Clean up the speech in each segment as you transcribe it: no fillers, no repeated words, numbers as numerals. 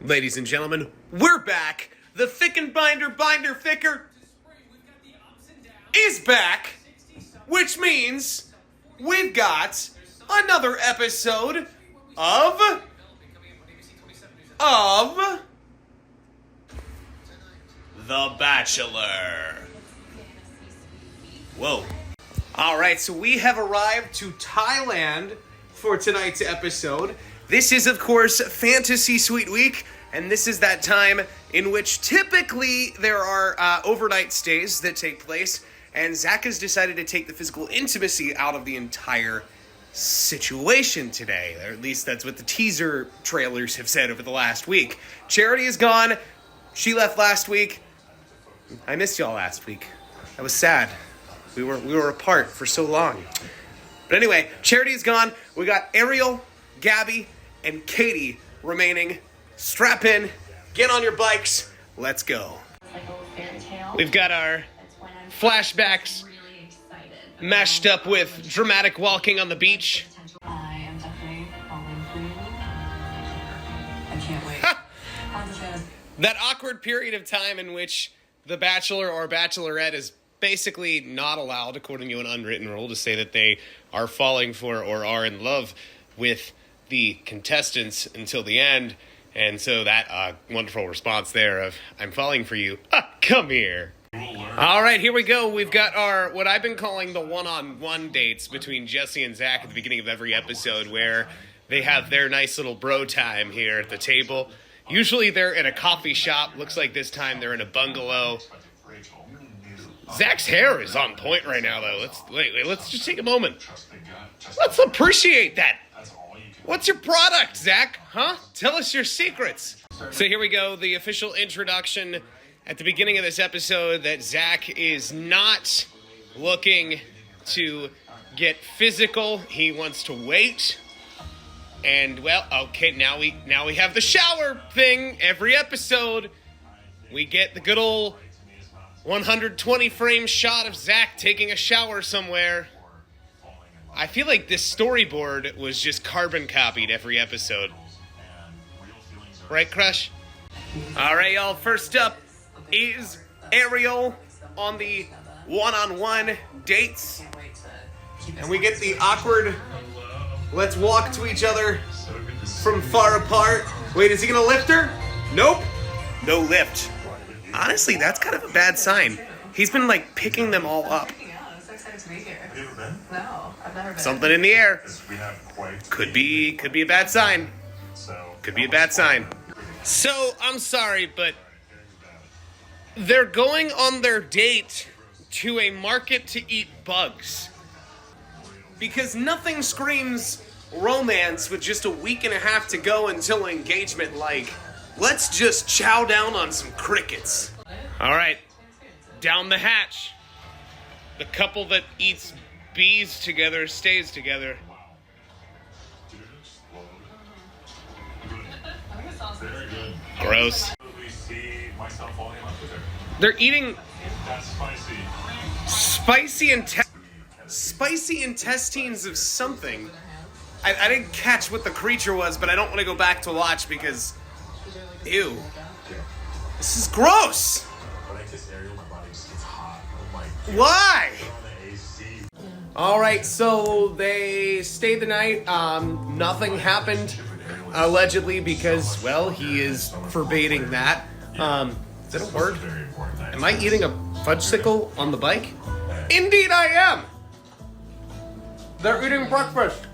Ladies and gentlemen, we're back. The Ficken Binder Ficker is back, which means we've got another episode of The Bachelor. Whoa. Alright, so we have arrived to Thailand for tonight's episode. This is, of course, Fantasy Suite Week, and this is that time in which typically there are overnight stays that take place, and Zach has decided to take the physical intimacy out of the entire situation today. Or at least that's what the teaser trailers have said over the last week. Charity is gone. She left last week. I missed y'all last week. That was sad. We were apart for so long. But anyway, Charity is gone. We got Ariel, Gabby, and Katie remaining. Strap in, get on your bikes, let's go. We've got our flashbacks mashed up with dramatic walking on the beach. I am definitely falling for you. I can't wait. That awkward period of time in which the Bachelor or Bachelorette is basically not allowed, according to an unwritten rule, to say that they are falling for or are in love with the contestants until the end. And so that wonderful response there of, I'm falling for you. Come here. All right, here we go. We've got our, what I've been calling the one-on-one dates between Jesse and Zach at the beginning of every episode, where they have their nice little bro time here at the table. Usually they're in a coffee shop. Looks like this time they're in a bungalow. Zach's hair is on point right now, though. Let's just take a moment. Let's appreciate that. What's your product, Zach? Huh? Tell us your secrets. So here we go, the official introduction at the beginning of this episode that Zach is not looking to get physical. He wants to wait. And, well, okay, now we have the shower thing. Every episode, we get the good old 120 frame shot of Zach taking a shower somewhere. I feel like this storyboard was just carbon copied every episode. Right, Crush? All right, y'all. First up is Ariel on the one-on-one dates. And we get the awkward, let's walk to each other from far apart. Wait, is he going to lift her? Nope. No lift. Honestly, that's kind of a bad sign. He's been, like, picking them all up. Have you ever been? No, I've never been. Something in the air. We have quite Could be a bad sign. Could be a bad sign. So, I'm sorry, but they're going on their date to a market to eat bugs. Because nothing screams romance with just a week and a half to go until engagement like, let's just chow down on some crickets. All right, down the hatch. The couple that eats bees together stays together. Gross. They're eating spicy intestines of something. I didn't catch what the creature was, but I don't want to go back to watch because, ew. This is gross. Why? Alright, so they stayed the night. Nothing happened, allegedly, because, well, he is forbidding that. Is that a word? Am I eating a fudgesicle on the bike? Indeed I am! They're eating breakfast.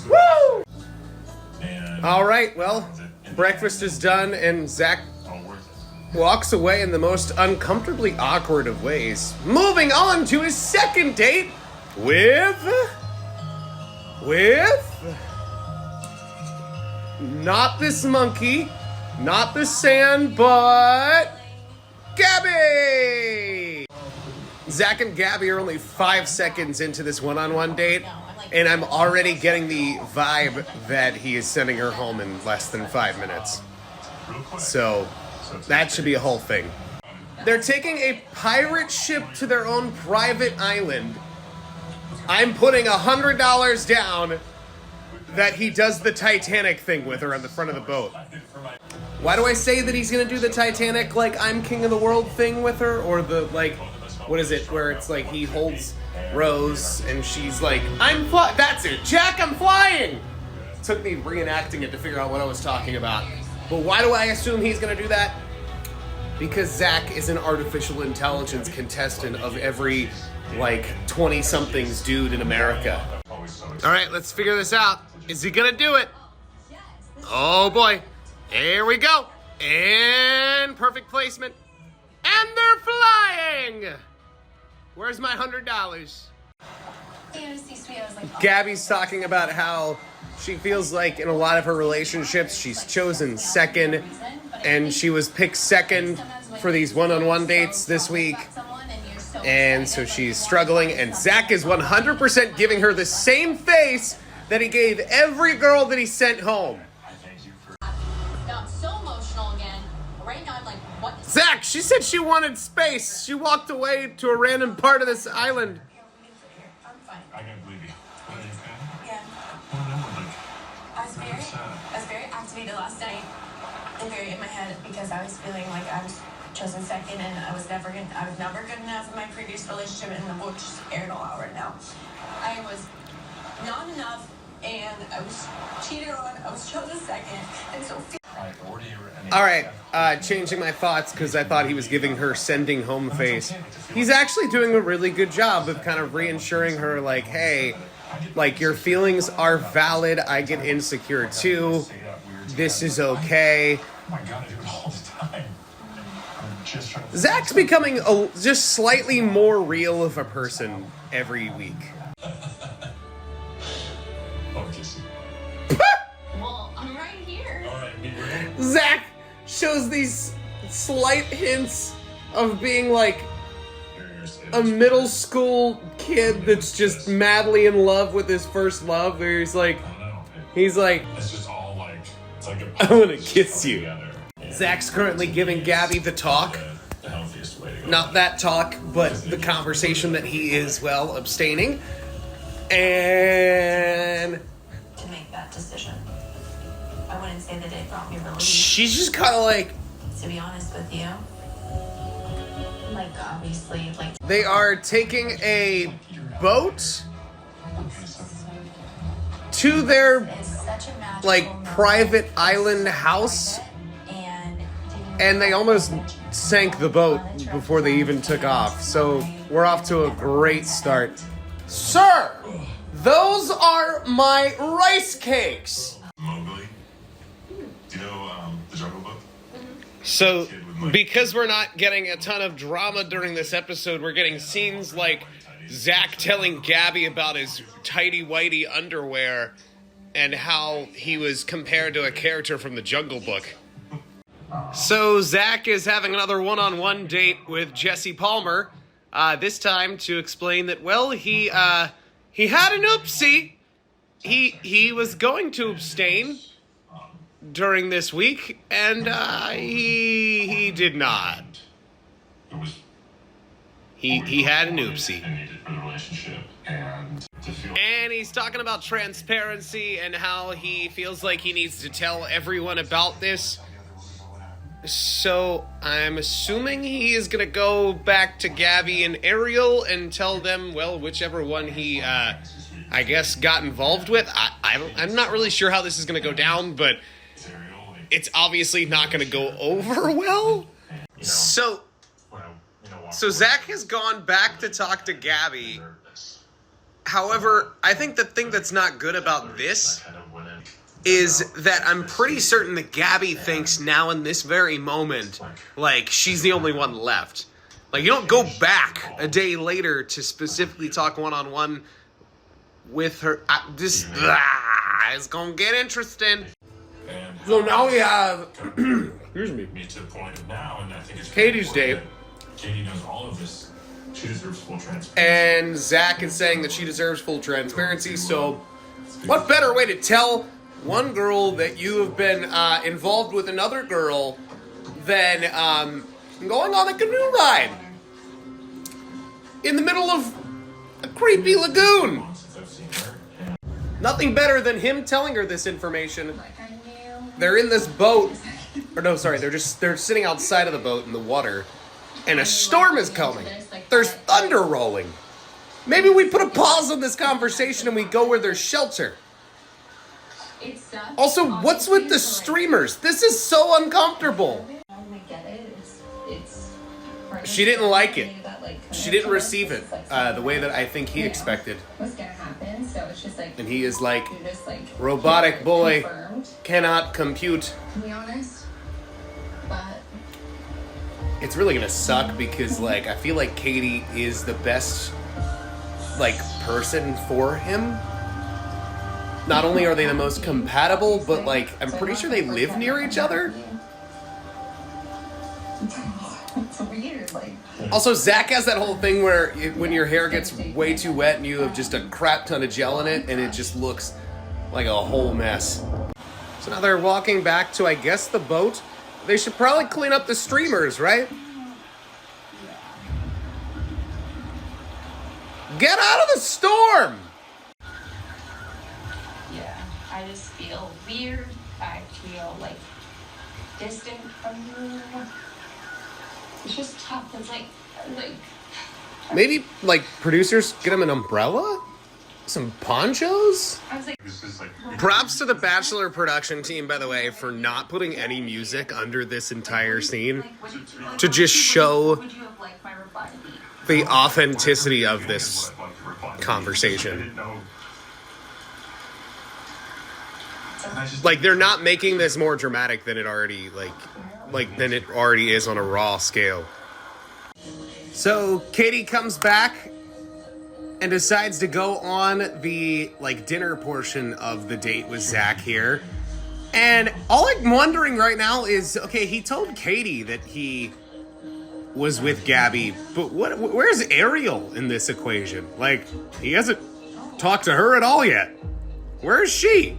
Woo! Alright, well, breakfast is done, and Zach walks away in the most uncomfortably awkward of ways. Moving on to his second date with not this monkey, not the sand, but Gabby! Zach and Gabby are only 5 seconds into this one-on-one date, and I'm already getting the vibe that he is sending her home in less than 5 minutes. So that should be a whole thing. They're taking a pirate ship to their own private island. I'm putting $100 down that he does the Titanic thing with her on the front of the boat. Why do I say that he's gonna do the Titanic, like, I'm king of the world thing with her? Or the, like, what is it, where it's like he holds Rose and she's like, that's it, Jack, I'm flying! Took me reenacting it to figure out what I was talking about. But why do I assume he's gonna do that? Because Zach is an artificial intelligence contestant of every, like, 20-somethings dude in America. Alright, let's figure this out. Is he gonna do it? Oh boy. Here we go. And perfect placement. And they're flying! Where's my $100? Gabby's talking about how she feels like in a lot of her relationships she's chosen second, and she was picked second for these one-on-one dates this week, and so she's struggling, and Zach is 100% giving her the same face that he gave every girl that he sent home. Zach, she said she wanted space. She walked away to a random part of this island. I'm fine. I can't believe you. Yeah. I was very activated last night and very in my head because I was feeling like I was chosen second and I was never good enough in my previous relationship, and the book just aired all out right now. I was not enough and I was cheated on. I was chosen second, and so. Alright, changing my thoughts because I thought he was giving her sending home face. He's actually doing a really good job of kind of reassuring her, like, hey, like, your feelings are valid, I get insecure too, this is okay. Zach's becoming just slightly more real of a person every week. Well, I'm right here. Zach shows these slight hints of being like a middle school kid that's just madly in love with his first love, where he's like, it's just all like, it's like I want to kiss you. Zach's currently giving Gabby the talk. Not that talk, but the conversation that he is, well, abstaining. And To make that decision. I wouldn't say that it brought me relief. she's just kind of like, To be honest with you, like, obviously, like, they are taking a boat to their, it's such a magical like, moment. private island house, and they almost sank the boat before they even took off. So we're off to a great start. Sir, those are my rice cakes. Mowgli. Do you know the Jungle Book? So, because we're not getting a ton of drama during this episode, we're getting scenes like Zach telling Gabby about his tighty-whitey underwear and how he was compared to a character from the Jungle Book. So, Zach is having another one-on-one date with Jesse Palmer, this time to explain that, well, he had an oopsie. He was going to abstain during this week, and he did not. It was He had an oopsie. I needed for the relationship, and to feel And he's talking about transparency and how he feels like he needs to tell everyone about this. So I'm assuming he is gonna go back to Gabby and Ariel and tell them, well, whichever one he, I guess, got involved with. I'm not really sure how this is gonna go down, but it's obviously not gonna go over well. So Zach has gone back to talk to Gabby. However, I think the thing that's not good about this is that I'm pretty certain that Gabby thinks now in this very moment, like, she's the only one left. Like, you don't go back a day later to specifically talk one-on-one with her. It's gonna get interesting. So now we have, excuse me, to the point of now, and I think it's Katie's date. Katie knows all of this. She deserves full transparency. And Zach is saying that she deserves full transparency, so what better way to tell one girl that you have been involved with another girl than going on a canoe ride in the middle of a creepy lagoon? Nothing better than him telling her this information. Like I knew. They're in this boat. Or no, sorry, they're sitting outside of the boat in the water. And a storm is coming. There's thunder rolling. Maybe we put a pause on this conversation and we go where there's shelter. It sucks. Also, what's with the streamers? This is so uncomfortable. I get it. It's She didn't like it. that, like, She didn't receive it the way that I think he expected. what's gonna happen, so it's just like And he is like, you just like robotic boy confirmed, cannot compute. to be honest. But It's really gonna suck because, like, I feel like Katie is the best, like, person for him. Not only are they the most compatible, but, like, I'm pretty sure they live near each other. it's weird, like Also, Zach has that whole thing where when your hair gets way too wet and you have just a crap ton of gel in it and it just looks like a whole mess. So now they're walking back to, I guess, the boat. They should probably clean up the streamers, right? Get out of the storm! yeah, I just feel weird. I feel like distant from you. It's just tough. It's like Maybe, like, producers get him an umbrella? Some ponchos? I was like, This is like Props to the Bachelor production team, by the way, for not putting any music under this entire scene to just show would you have liked my reply to be? the authenticity of this conversation. I didn't know. And I just Like, they're not making this more dramatic than it already, than it already is on a raw scale. So, Katie comes back and decides to go on the, like, dinner portion of the date with Zach here. And all I'm wondering right now is, okay, he told Katie that he was with Gabby, but where's Ariel in this equation? Like, he hasn't talked to her at all yet. Where is she?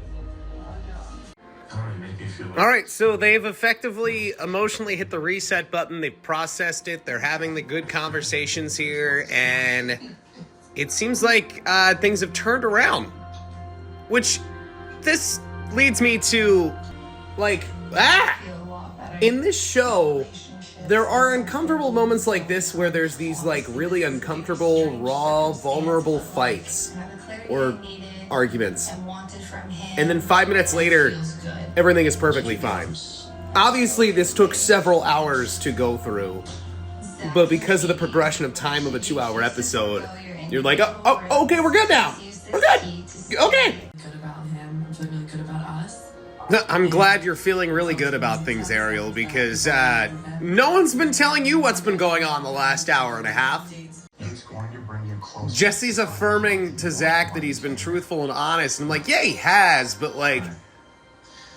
All right, so they've effectively emotionally hit the reset button. They've processed it. They're having the good conversations here, and it seems like things have turned around. Which, this leads me to, like, in this show, there are uncomfortable moments like this where there's these, like, really uncomfortable, raw, vulnerable fights or arguments. And then 5 minutes later, everything is perfectly fine. Obviously, this took several hours to go through, but because of the progression of time of a 2-hour episode, you're like, oh, okay, we're good now. We're good. Okay. Good about him. I'm feeling really good about us. I'm glad you're feeling really good about things, Ariel, because no one's been telling you what's been going on the last hour and a half. He's going to bring you closer. Jesse's affirming to Zach that he's been truthful and honest, and I'm like, yeah, he has, but, like,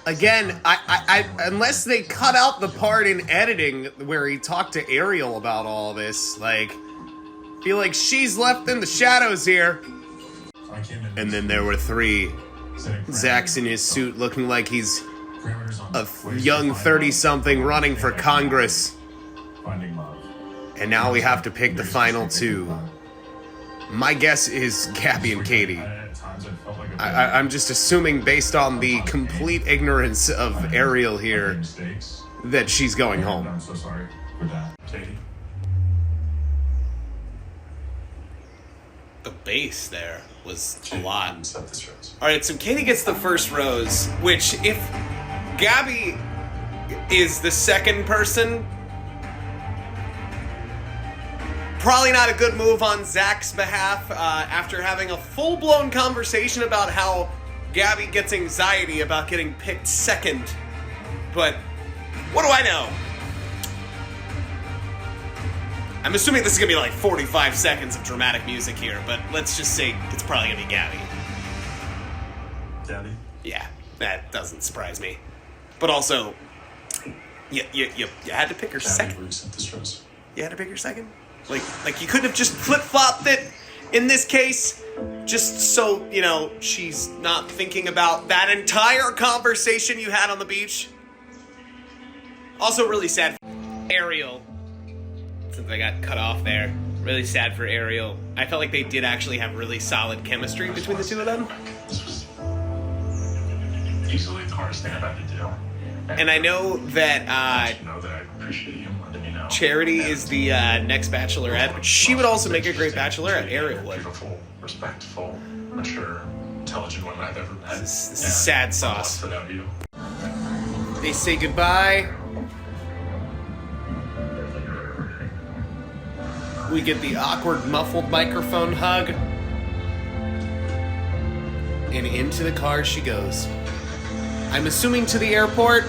again, I unless they cut out the part in editing where he talked to Ariel about all this, like, I feel like she's left in the shadows here. I came in And then there were 3. Zach's in his suit looking like he's a young 30-something running for Congress. Finding love. And now we have to pick the final 2. My guess is Gabby and Katie. At times I felt like I'm just assuming, based on the complete ignorance of Ariel here, mistakes. that she's going home. I'm so sorry for that. Katie. The base there was a lot. Set this rose. Alright, so Katie gets the first rose, which, if Gabby is the second person, probably not a good move on Zach's behalf, after having a full-blown conversation about how Gabby gets anxiety about getting picked second. But what do I know? I'm assuming this is going to be like 45 seconds of dramatic music here, but let's just say it's probably going to be Gabby. Daddy. Yeah, that doesn't surprise me. But also, you had to pick her second. Set this rose. You had to pick her second? Like you couldn't have just flip-flopped it in this case, just so, you know, she's not thinking about that entire conversation you had on the beach? Also really sad for Ariel, since I got cut off there. Really sad for Ariel. I felt like they did actually have really solid chemistry between the two of them. This was easily the hardest thing I've had to do. And I know that You know that I appreciate you letting me know. Charity is the next Bachelorette, but she would also make a great Bachelorette. Ariel would. Beautiful, respectful, mature, intelligent woman I've ever met. This is sad sauce. Without you. They say goodbye. We get the awkward muffled microphone hug. And into the car she goes. I'm assuming to the airport.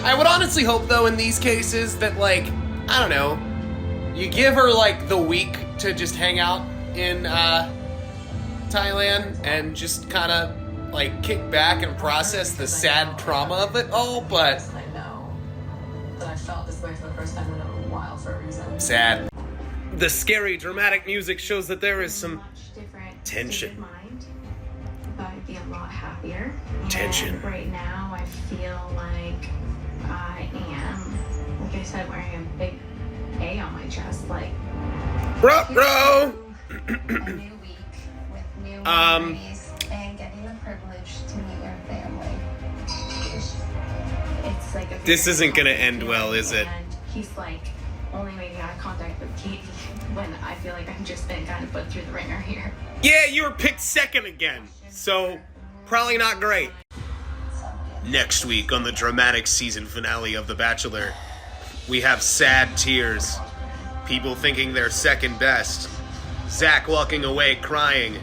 I would honestly hope, though, in these cases that, like, I don't know, you give her, like, the week to just hang out in Thailand and just kind of, like, kick back and process the sad trauma of it all, but I know that I felt this way for the first time in a while for a reason. sad. The scary, dramatic music shows that there is some different tension. state of mind, but I'd be a lot happier. Tension. And right now, I feel like I am, like I said, wearing a big A on my chest. Like, Bro! A new week with new memories and getting the privilege to meet your family. it's like a This very isn't gonna comforting end well, feeling, is it? And he's like only making eye contact with Katie when I feel like I've just been kind of put through the ringer here. Yeah, you were picked second again, so probably not great. Next week on the dramatic season finale of The Bachelor, we have sad tears, people thinking they're second best, Zach walking away crying,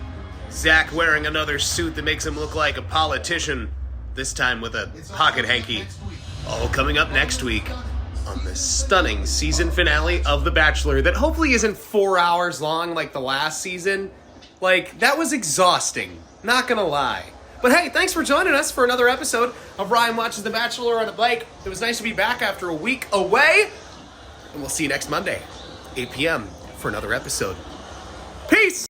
Zach wearing another suit that makes him look like a politician, this time with a pocket hanky. All coming up next week on the stunning season finale of The Bachelor that hopefully isn't 4 hours long like the last season. Like, that was exhausting, not gonna lie. But hey, thanks for joining us for another episode of Ryan Watches The Bachelor on a Bike. It was nice to be back after a week away. And we'll see you next Monday, 8 p.m. for another episode. Peace!